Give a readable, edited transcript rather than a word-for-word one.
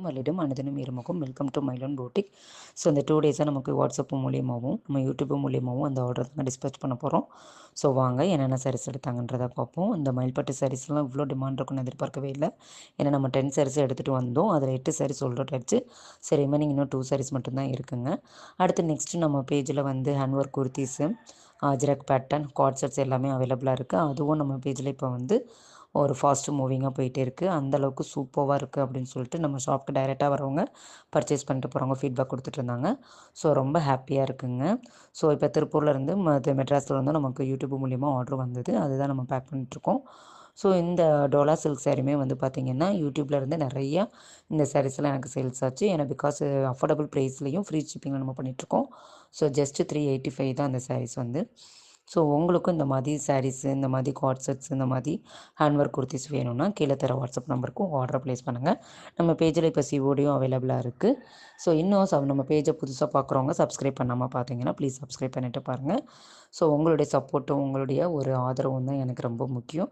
மல்லிடம் அனுதினம் இருமுகம் welcome to Milan பூட்டிக். So இந்த 2 டேஸாக நமக்கு வாட்ஸ்அப் மூலியமாகவும் நம்ம யூடியூப் மூலியமாகவும் அந்த ஆர்டர் தான் டிஸ்பேச் பண்ண போகிறோம். ஸோ வாங்க என்னென்ன சாரீஸ் எடுத்தாங்கன்றதை பார்ப்போம். இந்த மயில்பட்டு சாரீஸ்லாம் இவ்வளோ டிமாண்ட் இருக்குன்னு எதிர்பார்க்கவே இல்லை. ஏன்னா நம்ம 10 சாரீஸ் எடுத்துகிட்டு வந்தோம், அதில் 8 சாரீஸ் சோல்ட் அவுட் ஆயிடுச்சு. சரி ரிமைனிங் இன்னும் 2 சாரீஸ் மட்டும்தான் இருக்குங்க. அடுத்து நெக்ஸ்ட்டு நம்ம பேஜில் வந்து hand work kurtis, Ajrakh pattern, card sets எல்லாமே அவைலபிளாக இருக்குது. அதுவும் நம்ம பேஜில் இப்போ வந்து ஒரு ஃபாஸ்ட்டு மூவிங்காக போயிட்டே இருக்குது. அந்தளவுக்கு சூப்பராக இருக்குது அப்படின்னு சொல்லிட்டு நம்ம ஷாப்புக்கு டைரெக்டாக வரவங்க பர்ச்சேஸ் பண்ணிட்டு போகிறவங்க ஃபீட்பேக் கொடுத்துட்டு இருந்தாங்க. ஸோ ரொம்ப ஹாப்பியாக இருக்குங்க. ஸோ இப்போ திருப்பூர்லேருந்து மெட்ராஸில் வந்து நமக்கு யூடியூப் மூலிமா ஆர்டர் வந்தது, அதுதான் நம்ம பேக் பண்ணிட்டுருக்கோம். ஸோ இந்த டோலா சில்க் சாரீமே வந்து பார்த்திங்கன்னா யூடியூப்லேருந்து நிறையா இந்த சாரீஸ்லாம் எனக்கு சேல்ஸ் ஆச்சு. ஏன்னா பிகாஸ் அஃபோர்டபுள் ப்ரைஸ்லேயும் ஃப்ரீ ஷிப்பிங்கில் நம்ம பண்ணிகிட்ருக்கோம். ஸோ ஜஸ்ட்டு 385 தான் அந்த சாரீஸ் வந்து. ஸோ உங்களுக்கும் இந்த மாதிரி சாரீஸு, இந்த மாதிரி கார்ட் செட்ஸ், இந்த மாதிரி ஹேண்ட் ஒர்க் குர்த்திஸ் வேணும்னா கீழே தர வாட்ஸ்அப் நம்பருக்கு ஆர்டர் ப்ளேஸ் பண்ணுங்கள். நம்ம பேஜில் இப்போ சிஓடியும் அவைலபிளாக இருக்குது. ஸோ இன்னும் நம்ம பேஜை புதுசாக பார்க்குறவங்க சப்ஸ்கிரைப் பண்ணாமல் பார்த்தீங்கன்னா ப்ளீஸ் சப்ஸ்கிரைப் பண்ணிவிட்டு பாருங்கள். ஸோ உங்களுடைய சப்போர்ட்டும் உங்களுடைய ஒரு ஆதரவும் தான் எனக்கு ரொம்ப முக்கியம்.